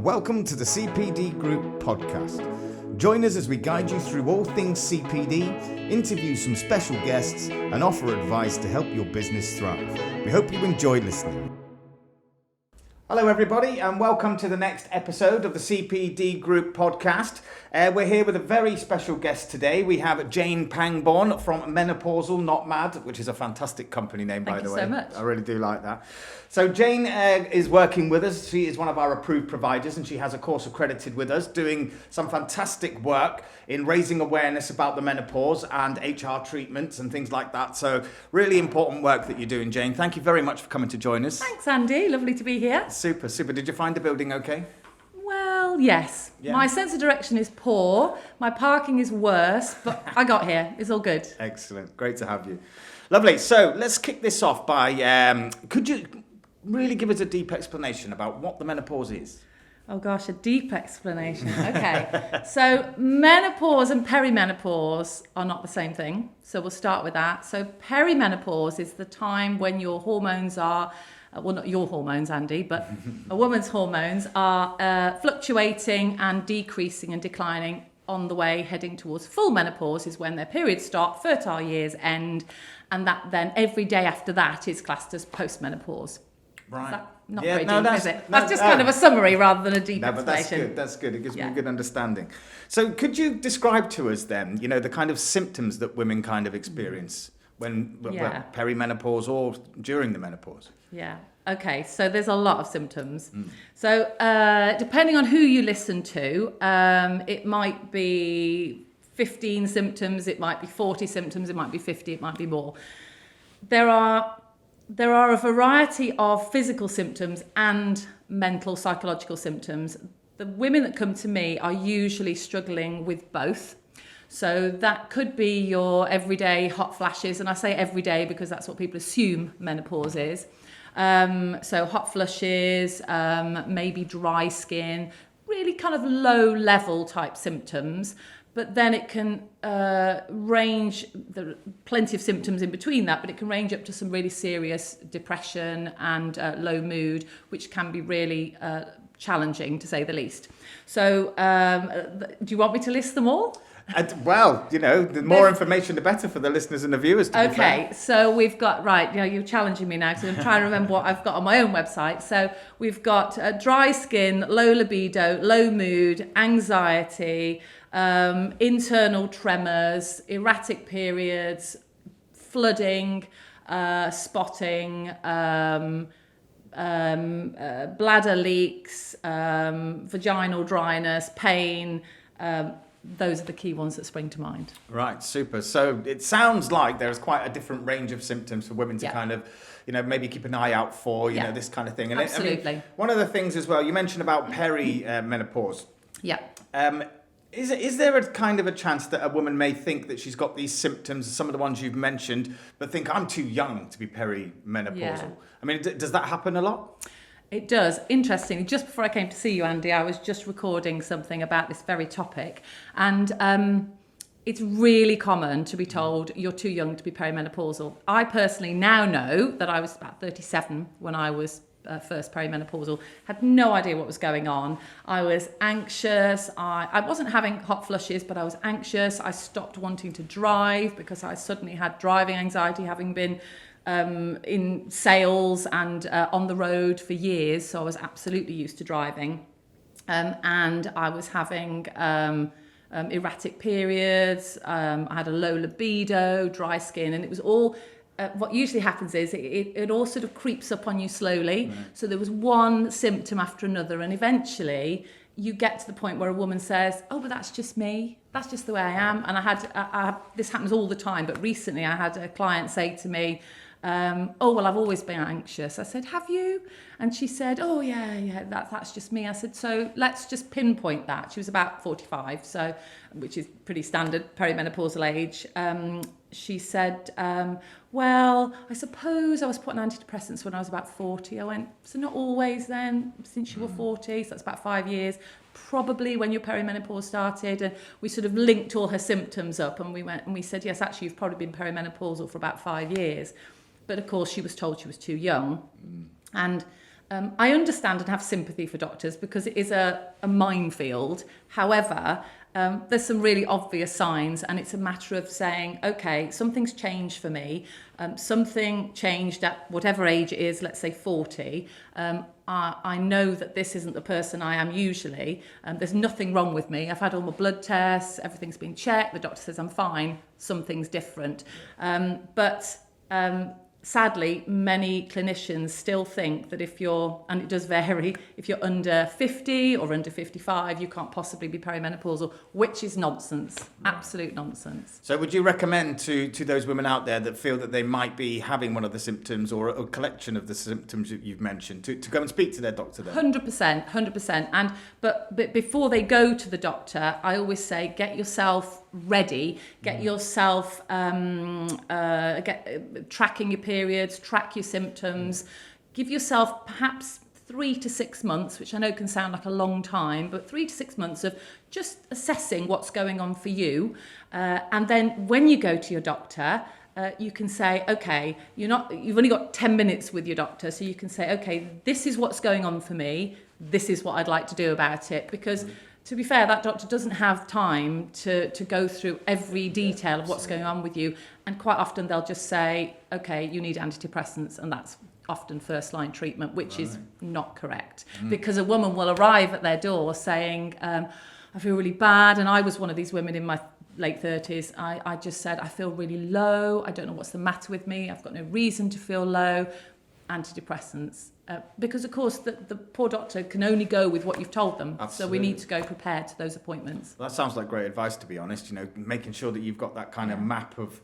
welcome to the CPD Group Podcast. Join us as we guide you through all things CPD, interview some special guests, and offer advice to help your business thrive. We hope you enjoy listening. Hello everybody, and welcome to the next episode of the CPD Group Podcast. We're here with a very special guest today. We have Jane Pangbourne from Menopausal Not Mad, which is a fantastic company name, by the way. Thank you so much. I really do like that. So Jane is working with us. She is one of our approved providers, and she has a course accredited with us, doing some fantastic work in raising awareness about the menopause and HR treatments and things like that. So really important work that you're doing, Jane. Thank you very much for coming to join us. Thanks, Andy. Lovely to be here. Super. Did you find the building okay? Well, yes. Yeah. My sense of direction is poor. My parking is worse, but I got here. It's all good. Excellent. Great to have you. Lovely. So let's kick this off by, could you really give us a deep explanation about what the menopause is? Oh gosh, a deep explanation. Okay. So menopause and perimenopause are not the same thing. So we'll start with that. So perimenopause is the time when your hormones are, well, not your hormones, Andy, but a woman's hormones are fluctuating and decreasing and declining on the way heading towards full menopause is when their periods start, fertile years end, and that then every day after that is classed as postmenopause. Right. Is that not very deep, is it? No, That's just kind of a summary rather than a deep No, but explanation. that's good. It gives me a good understanding. So could you describe to us then, the kind of symptoms that women kind of experience when perimenopause or during the menopause? Yeah. Okay. So there's a lot of symptoms. So depending on who you listen to, it might be 15 symptoms, it might be 40 symptoms, it might be 50, it might be more. There are a variety of physical symptoms and mental, psychological symptoms. The women that come to me are usually struggling with both. So that could be your everyday hot flashes, and I say everyday because that's what people assume menopause is. So hot flushes, maybe dry skin, really kind of low level type symptoms. But then it can range, there are plenty of symptoms in between that, but it can range up to some really serious depression and low mood, which can be really challenging, to say the least. So do you want me to list them all? The more information, the better for the listeners and the viewers, to be fair. Okay, so we've got, you're challenging me now, because I'm trying to remember what I've got on my own website. So we've got dry skin, low libido, low mood, anxiety, internal tremors, erratic periods, flooding, spotting, bladder leaks, vaginal dryness, pain. Those are the key ones that spring to mind. Right, super. So it sounds like there's quite a different range of symptoms for women to kind of, maybe keep an eye out for, this kind of thing. And absolutely. One of the things as well, you mentioned about menopause. Yeah. Is there a kind of a chance that a woman may think that she's got these symptoms, some of the ones you've mentioned, but think I'm too young to be perimenopausal? Yeah. I mean, does that happen a lot? It does. Interesting. Just before I came to see you, Andy, I was just recording something about this very topic. And it's really common to be told you're too young to be perimenopausal. I personally now know that I was about 37 when I was first perimenopausal, had no idea what was going on. I was anxious. I wasn't having hot flushes, but I was anxious. I stopped wanting to drive because I suddenly had driving anxiety, having been in sales and on the road for years. So I was absolutely used to driving. And I was having erratic periods. I had a low libido, dry skin, and it was all... what usually happens is it all sort of creeps up on you slowly. Right. So there was one symptom after another, and eventually you get to the point where a woman says, oh, but that's just me. That's just the way I am. And this happens all the time, but recently I had a client say to me, oh, well, I've always been anxious. I said, have you? And she said, oh, yeah, that's just me. I said, so let's just pinpoint that. She was about 45, so which is pretty standard perimenopausal age. She said, well, I suppose I was put on antidepressants when I was about 40. I went, so not always then, since you were 40, so that's about 5 years. Probably when your perimenopause started, and we sort of linked all her symptoms up, and we said, yes, actually, you've probably been perimenopausal for about 5 years. But of course, she was told she was too young. And I understand and have sympathy for doctors because it is a minefield. However, there's some really obvious signs, and it's a matter of saying, okay, something's changed for me. Something changed at whatever age it is, let's say 40. I know that this isn't the person I am usually. There's nothing wrong with me. I've had all my blood tests, everything's been checked, the doctor says I'm fine, something's different. But sadly, many clinicians still think that if you're, and it does vary, if you're under 50 or under 55, you can't possibly be perimenopausal, which is nonsense, absolute nonsense. So would you recommend to those women out there that feel that they might be having one of the symptoms or a collection of the symptoms that you've mentioned to go and speak to their doctor then? 100%. But before they go to the doctor, I always say, get yourself ready, get yourself tracking your periods, track your symptoms, give yourself perhaps 3 to 6 months, which I know can sound like a long time, but 3 to 6 months of just assessing what's going on for you. And then when you go to your doctor, you can say, okay, you've only got 10 minutes with your doctor, so you can say, okay, this is what's going on for me, this is what I'd like to do about it, because to be fair, that doctor doesn't have time to go through every detail of what's going on with you. And quite often they'll just say, okay, you need antidepressants. And that's often first-line treatment, which is not correct. Because a woman will arrive at their door saying, I feel really bad. And I was one of these women in my late 30s. I just said, I feel really low. I don't know what's the matter with me. I've got no reason to feel low. Antidepressants. Because, of course, the poor doctor can only go with what you've told them. Absolutely. So we need to go prepared to those appointments. That sounds like great advice, to be honest, making sure that you've got that kind of map of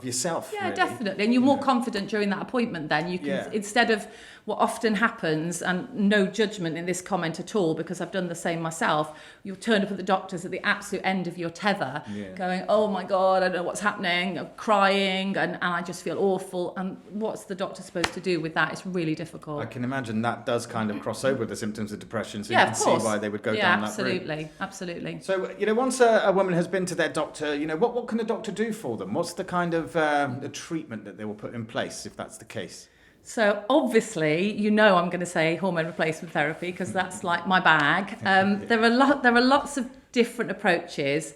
yourself. Yeah, really. definitely. And you're more confident during that appointment then. You can, instead of what often happens, and no judgment in this comment at all, because I've done the same myself, you'll turn up at the doctor's at the absolute end of your tether, going, oh my God, I don't know what's happening, I'm crying, and I just feel awful. And what's the doctor supposed to do with that? It's really difficult. I can imagine that does kind of cross over with the symptoms of depression, so yeah, you can see why they would go down that route. Absolutely. So, once a woman has been to their doctor, what can the doctor do for them? What's the kind of the treatment that they will put in place if that's the case? So obviously, I'm going to say hormone replacement therapy because that's like my bag. There are lots of different approaches.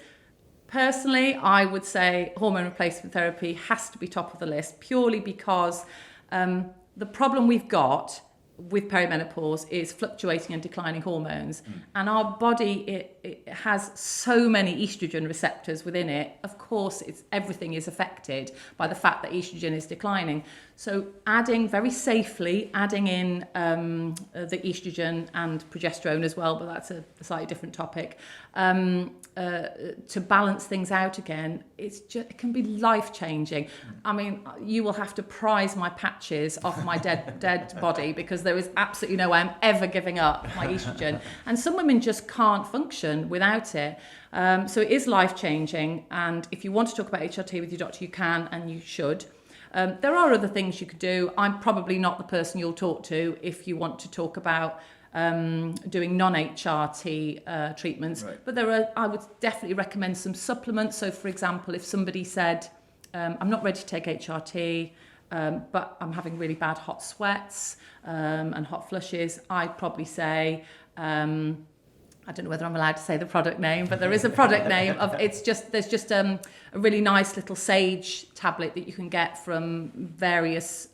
Personally, I would say hormone replacement therapy has to be top of the list purely because the problem we've got with perimenopause is fluctuating and declining hormones. And our body, it has so many estrogen receptors within it. Of course, everything is affected by the fact that estrogen is declining. So very safely adding in the estrogen and progesterone as well, but that's a slightly different topic, to balance things out again, it can be life-changing. I mean, you will have to prise my patches off my dead body because there is absolutely no way I'm ever giving up my estrogen. And some women just can't function without it. So it is life-changing. And if you want to talk about HRT with your doctor, you can and you should. There are other things you could do. I'm probably not the person you'll talk to if you want to talk about doing non-HRT treatments. Right. But I would definitely recommend some supplements. So, for example, if somebody said, I'm not ready to take HRT, but I'm having really bad hot sweats and hot flushes, I'd probably say, I don't know whether I'm allowed to say the product name, but there is a product name of there's just a really nice little sage tablet that you can get from various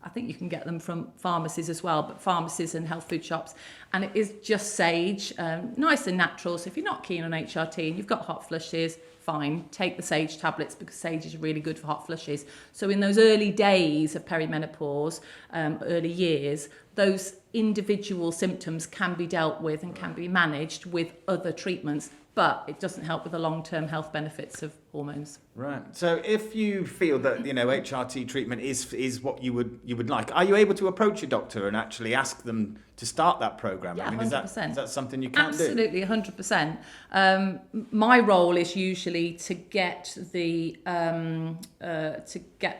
I think you can get them from pharmacies as well, but pharmacies and health food shops. And it is just sage, nice and natural. So if you're not keen on HRT and you've got hot flushes, fine, take the sage tablets because sage is really good for hot flushes. So in those early days of perimenopause, early years, those individual symptoms can be dealt with and can be managed with other treatments, but it doesn't help with the long-term health benefits of hormones. Right. So if you feel that HRT treatment is what you would like, are you able to approach your doctor and actually ask them to start that program? Yeah, 100%. Is that something you can do? Absolutely, 100%. My role is usually to get the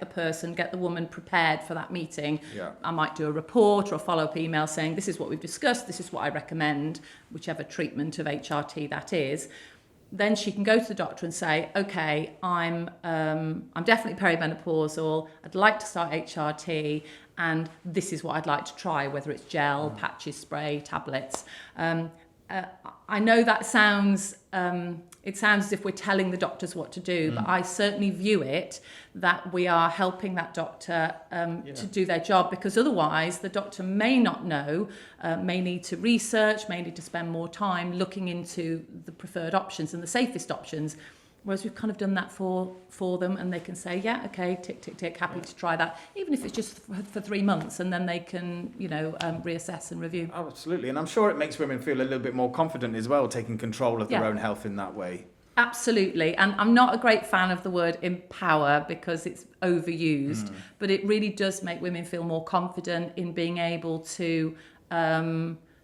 person, get the woman prepared for that meeting. Yeah. I might do a report or a follow-up email saying this is what we've discussed, this is what I recommend, whichever treatment of HRT that is. then she can go to the doctor and say, okay, I'm definitely perimenopausal. I'd like to start HRT, and this is what I'd like to try, whether it's gel, patches, spray, tablets. I know that sounds, it sounds as if we're telling the doctors what to do, but I certainly view it that we are helping that doctor to do their job, because otherwise the doctor may not know, may need to research, may need to spend more time looking into the preferred options and the safest options. Whereas we've kind of done that for them, and they can say, yeah, okay, tick, tick, tick, happy to try that, even if it's just for 3 months, and then they can, reassess and review. Oh, absolutely. And I'm sure it makes women feel a little bit more confident as well, taking control of their own health in that way. Absolutely. And I'm not a great fan of the word empower because it's overused, but it really does make women feel more confident in being able to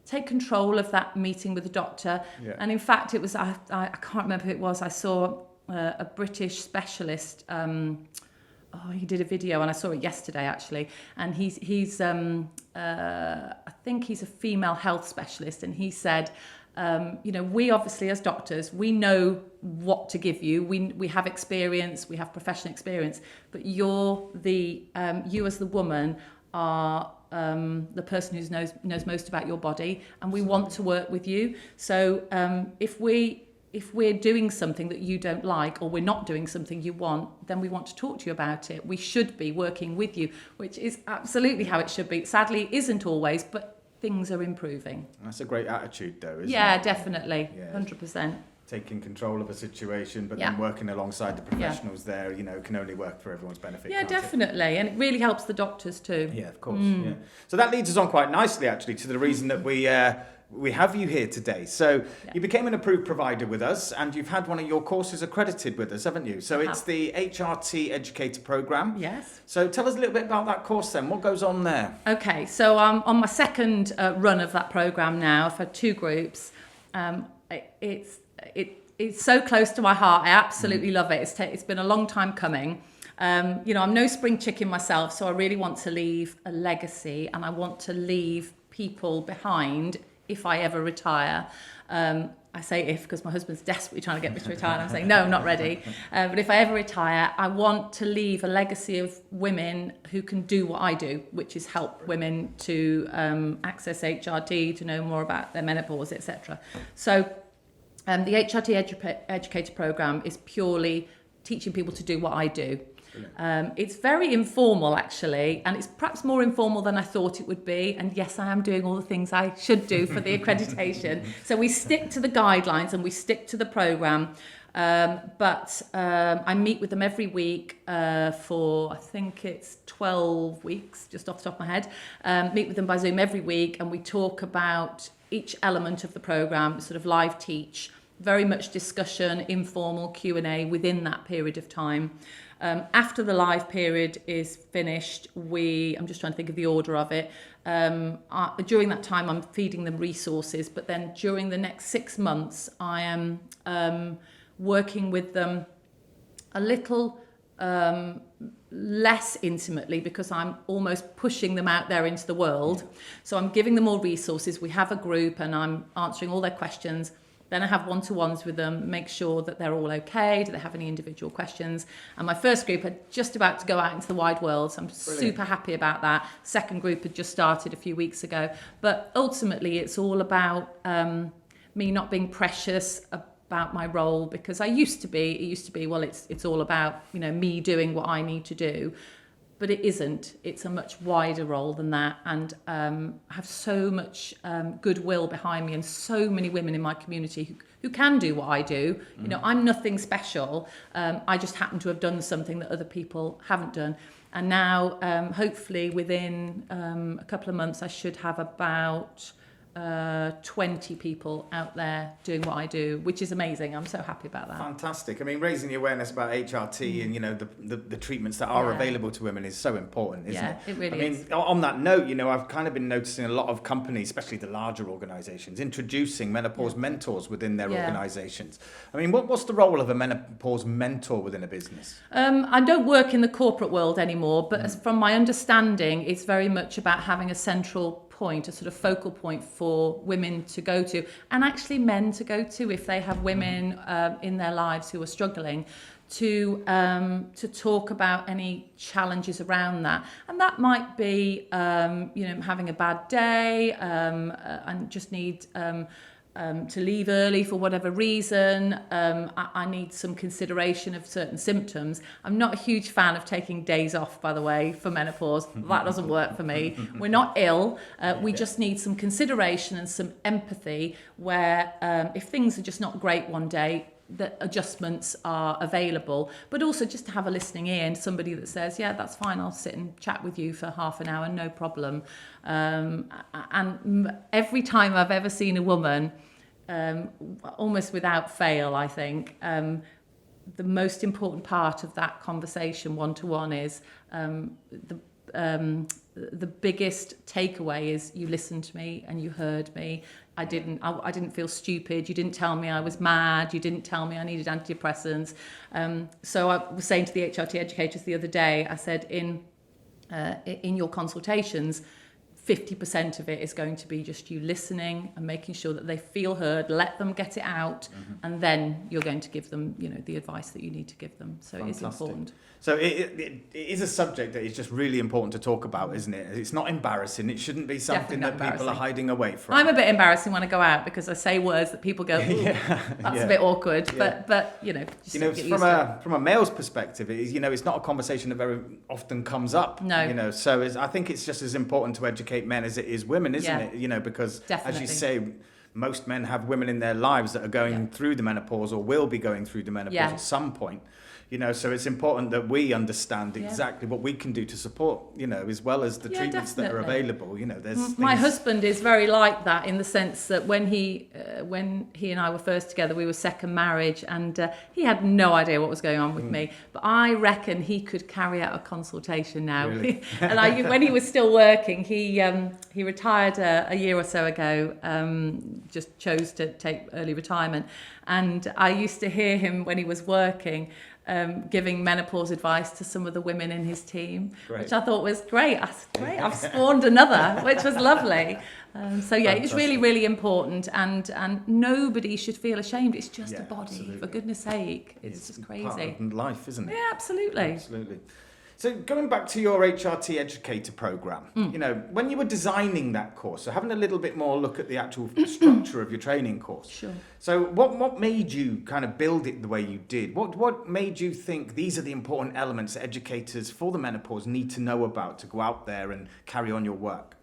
take control of that meeting with the doctor. Yeah. And in fact, it was, I can't remember who it was, I saw a British specialist, he did a video, and I saw it yesterday actually, and he's I think he's a female health specialist, and he said, we obviously as doctors, we know what to give you, we have experience, we have professional experience, but you as the woman are the person who knows most about your body, and we want to work with you. So if we're doing something that you don't like, or we're not doing something you want, then we want to talk to you about it. We should be working with you, which is absolutely how it should be. Sadly, it isn't always, but things are improving. That's a great attitude though, isn't it? Yeah, definitely. 100%. Taking control of a situation, but then working alongside the professionals there, can only work for everyone's benefit. Yeah, definitely. And it really helps the doctors too. Yeah, of course. Yeah. So that leads us on quite nicely actually to the reason that we have you here today. So you became an approved provider with us, and you've had one of your courses accredited with us, haven't you? So it's the HRT Educator Programme. Yes. So tell us a little bit about that course then. What goes on there? Okay, so I'm on my second run of that programme now. I've had 2 groups. It's so close to my heart. I absolutely love it. It's been a long time coming. I'm no spring chicken myself, so I really want to leave a legacy, and I want to leave people behind if I ever retire. I say if because my husband's desperately trying to get me to retire, and I'm saying, no, I'm not ready. But if I ever retire, I want to leave a legacy of women who can do what I do, which is help women to access HRT, to know more about their menopause, etc. So the HRT Educator Programme is purely teaching people to do what I do. It's very informal actually, and it's perhaps more informal than I thought it would be, and yes, I am doing all the things I should do for the accreditation. So we stick to the guidelines and we stick to the programme, but I meet with them every week for I think it's 12 weeks, just off the top of my head. Meet with them by Zoom every week, and we talk about each element of the programme, sort of live teach, very much discussion, informal Q&A within that period of time. After the live period is finished, I'm just trying to think of the order of it. During that time, I'm feeding them resources, but then during the next 6 months, I am working with them a little less intimately, because I'm almost pushing them out there into the world. So I'm giving them all resources. We have a group, and I'm answering all their questions. Then I have one-to-ones with them, make sure that they're all okay. Do they have any individual questions? And my first group are just about to go out into the wide world, so I'm super happy about that. Second group had just started a few weeks ago. But ultimately, it's all about me not being precious about my role, because it used to be, well, it's all about, me doing what I need to do. But it isn't. It's a much wider role than that, and I have so much goodwill behind me, and so many women in my community who can do what I do. I'm nothing special. I just happen to have done something that other people haven't done. And now, hopefully, within a couple of months, I should have about 20 people out there doing what I do, which is amazing. I'm so happy about that. Fantastic. I mean, raising the awareness about HRT and the treatments that are available to women is so important, isn't it? Yeah, it really is. I mean, on that note, I've kind of been noticing a lot of companies, especially the larger organisations, introducing menopause mentors within their organisations. I mean, what's the role of a menopause mentor within a business? I don't work in the corporate world anymore, but from my understanding, it's very much about having a central point, a sort of focal point for women to go to, and actually men to go to if they have women in their lives who are struggling, to talk about any challenges around that. And that might be, having a bad day and just need to leave early for whatever reason. I need some consideration of certain symptoms. I'm not a huge fan of taking days off, by the way, for menopause. That doesn't work for me. We're not ill. We just need some consideration and some empathy where if things are just not great one day, that adjustments are available, but also just to have a listening ear and somebody that says, yeah, that's fine, I'll sit and chat with you for half an hour, no problem. And every time I've ever seen a woman, almost without fail, I think, the most important part of that conversation one-to-one is the biggest takeaway is you listened to me and you heard me. I didn't feel stupid. You didn't tell me I was mad. You didn't tell me I needed antidepressants. So I was saying to the HRT educators the other day, I said, in your consultations, 50% of it is going to be just you listening and making sure that they feel heard, let them get it out, and then you're going to give them, the advice that you need to give them. So Fantastic. It is important. So it is a subject that is just really important to talk about, isn't it? It's not embarrassing. It shouldn't be something that people are hiding away from. I'm a bit embarrassing when I go out because I say words that people go, that's a bit awkward. Yeah. But from a male's perspective, it's not a conversation that very often comes up. No. So I think it's just as important to educate men as it is women, isn't it? Because Definitely. as you say, most men have women in their lives that are going through the menopause or will be going through the menopause at some point. So it's important that we understand exactly what we can do to support, as well as the treatments that are available. My husband is very like that in the sense that when he and I were first together, we were second marriage, and he had no idea what was going on with me. But I reckon he could carry out a consultation now. Really? And when he was still working, he retired a year or so ago. Just chose to take early retirement, and I used to hear him when he was working. Giving menopause advice to some of the women in his team, which I thought was great. I said, great, I've spawned another, which was lovely. It's really, really important, and nobody should feel ashamed. It's just a body, absolutely. For goodness sake. It's just crazy. Part of life, isn't it? Yeah, absolutely. Absolutely. So going back to your HRT educator program, when you were designing that course, so having a little bit more look at the actual structure of your training course. Sure. So what made you kind of build it the way you did? What made you think these are the important elements that educators for the menopause need to know about to go out there and carry on your work?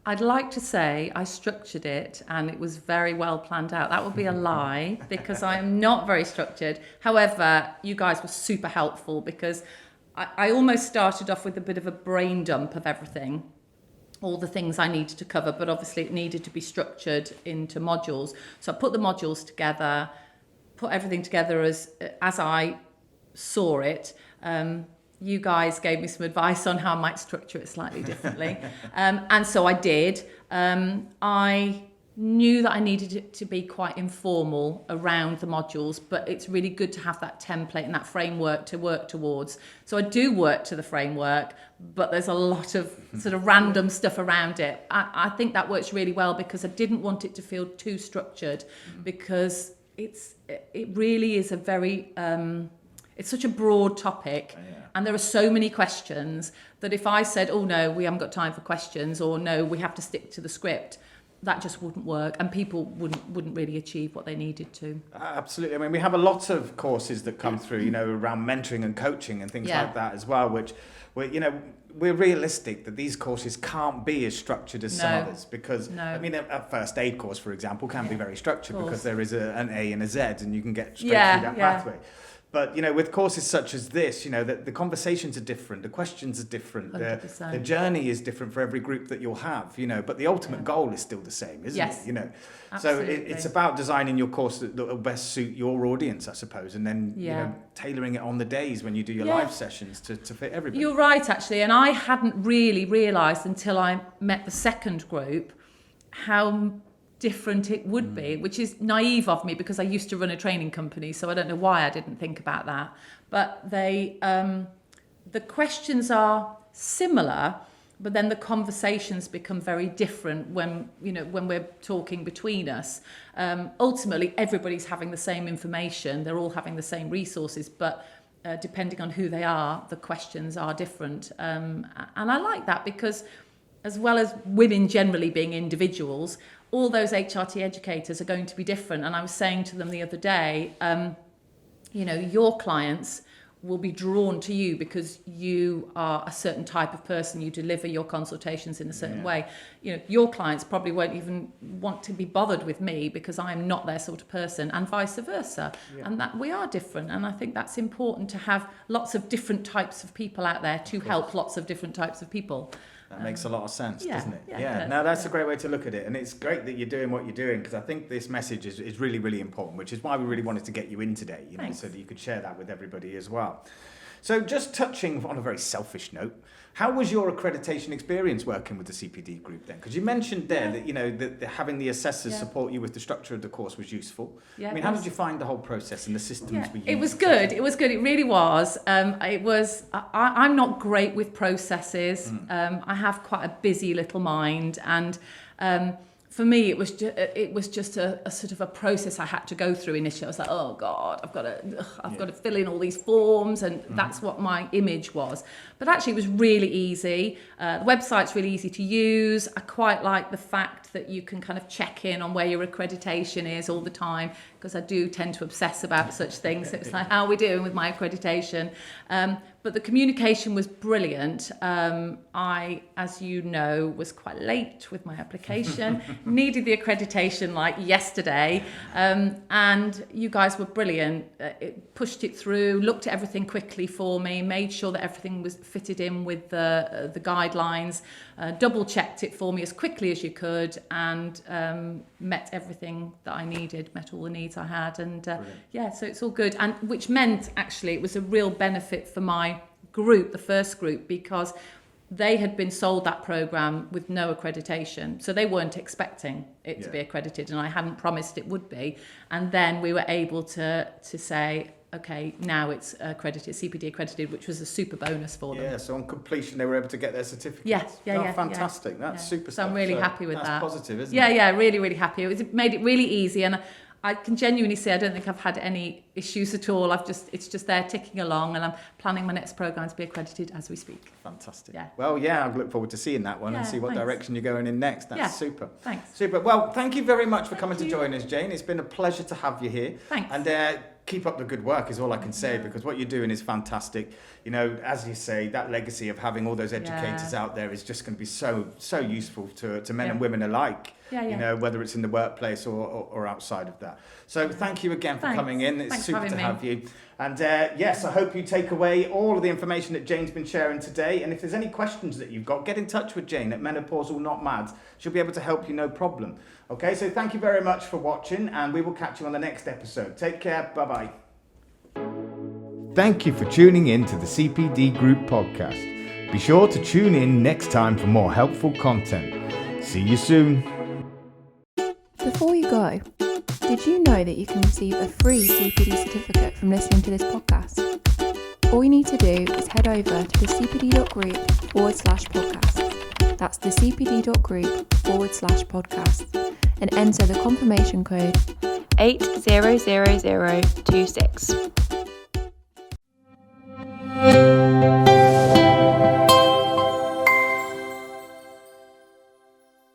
I'd like to say I structured it and it was very well planned out. That would be a lie because I am not very structured. However, you guys were super helpful because I almost started off with a bit of a brain dump of everything, all the things I needed to cover, but obviously it needed to be structured into modules. So I put the modules together, put everything together as I saw it. You guys gave me some advice on how I might structure it slightly differently. And so I did. I knew that I needed it to be quite informal around the modules, but it's really good to have that template and that framework to work towards. So I do work to the framework, but there's a lot of sort of random stuff around it. I think that works really well because I didn't want it to feel too structured because it really is a very... it's such a broad topic and there are so many questions that if I said, oh no, we haven't got time for questions, or no, we have to stick to the script, that just wouldn't work and people wouldn't really achieve what they needed to. Absolutely. I mean, we have a lot of courses that come through, around mentoring and coaching and things like that as well, which, we're realistic that these courses can't be as structured as some others because, I mean, a first aid course, for example, can be very structured because there is an A and a Z and you can get straight through that pathway. But, with courses such as this, the conversations are different, the questions are different, the journey is different for every group that you'll have, but the ultimate goal is still the same, isn't it? Absolutely. So it's about designing your course that will best suit your audience, I suppose, and then, tailoring it on the days when you do your live sessions to fit everybody. You're right, actually, and I hadn't really realised until I met the second group how different it would be, which is naive of me because I used to run a training company, so I don't know why I didn't think about that. But the questions are similar, but then the conversations become very different when we're talking between us. Ultimately, everybody's having the same information. They're all having the same resources, but depending on who they are, the questions are different. And I like that because as well as women generally being individuals, all those HRT educators are going to be different. And I was saying to them the other day, your clients will be drawn to you because you are a certain type of person. You deliver your consultations in a certain way. Your clients probably won't even want to be bothered with me because I'm not their sort of person, and vice versa. And that we are different. And I think that's important to have lots of different types of people out there to help lots of different types of people. That makes a lot of sense, doesn't it? Yeah. No, that's a great way to look at it. And it's great that you're doing what you're doing, because I think this message is really, really important, which is why we really wanted to get you in today, so that you could share that with everybody as well. So just touching on a very selfish note, how was your accreditation experience working with the CPD group then? Because you mentioned there that having the assessors support you with the structure of the course was useful. I mean, how did you find the whole process and the systems we used? It was good. It really was. I'm not great with processes. I have quite a busy little mind, and for me, it was just a sort of a process I had to go through initially. I was like, oh God, I've got to fill in all these forms, and that's what my image was. But actually, it was really easy. The website's really easy to use. I quite like the fact that you can kind of check in on where your accreditation is all the time, because I do tend to obsess about such things. So it's like, how are we doing with my accreditation? But the communication was brilliant. I, as you know, was quite late with my application, needed the accreditation like yesterday, and you guys were brilliant. It pushed it through, looked at everything quickly for me, made sure that everything was fitted in with the guidelines, double checked it for me as quickly as you could, and met everything that I needed, met all the needs I had, and so it's all good. And which meant actually it was a real benefit for my group, the first group, because they had been sold that program with no accreditation, so they weren't expecting it to be accredited, and I hadn't promised it would be. And then we were able to say, okay, now it's accredited, CPD accredited, which was a super bonus for them. Yeah, so on completion they were able to get their certificate. Fantastic. That's super stuff. So I'm really happy with that. That's positive, isn't it? Yeah, really, really happy. It made it really easy, and I can genuinely say I don't think I've had any issues at all. It's just there ticking along, and I'm planning my next programme to be accredited as we speak. Fantastic. Yeah. Well, I look forward to seeing that one and see what direction you're going in next. That's super. Thanks. Super. Well, thank you very much for coming to join us, Jane. It's been a pleasure to have you here. Thanks. And keep up the good work is all I can say, because what you're doing is fantastic. As you say, that legacy of having all those educators out there is just going to be so useful to men and women alike. Whether it's in the workplace or outside of that. So thank you again for coming in. It's super to have you. And yes, I hope you take away all of the information that Jane's been sharing today. And if there's any questions that you've got, get in touch with Jane at Menopausal Not Mad. She'll be able to help you, no problem. Okay, so thank you very much for watching, and we will catch you on the next episode. Take care. Bye-bye. Thank you for tuning in to the CPD Group Podcast. Be sure to tune in next time for more helpful content. See you soon. Before you go, did you know that you can receive a free CPD certificate from listening to this podcast? All you need to do is head over to the cpd.group/podcast. That's the cpd.group/podcast and enter the confirmation code 800026.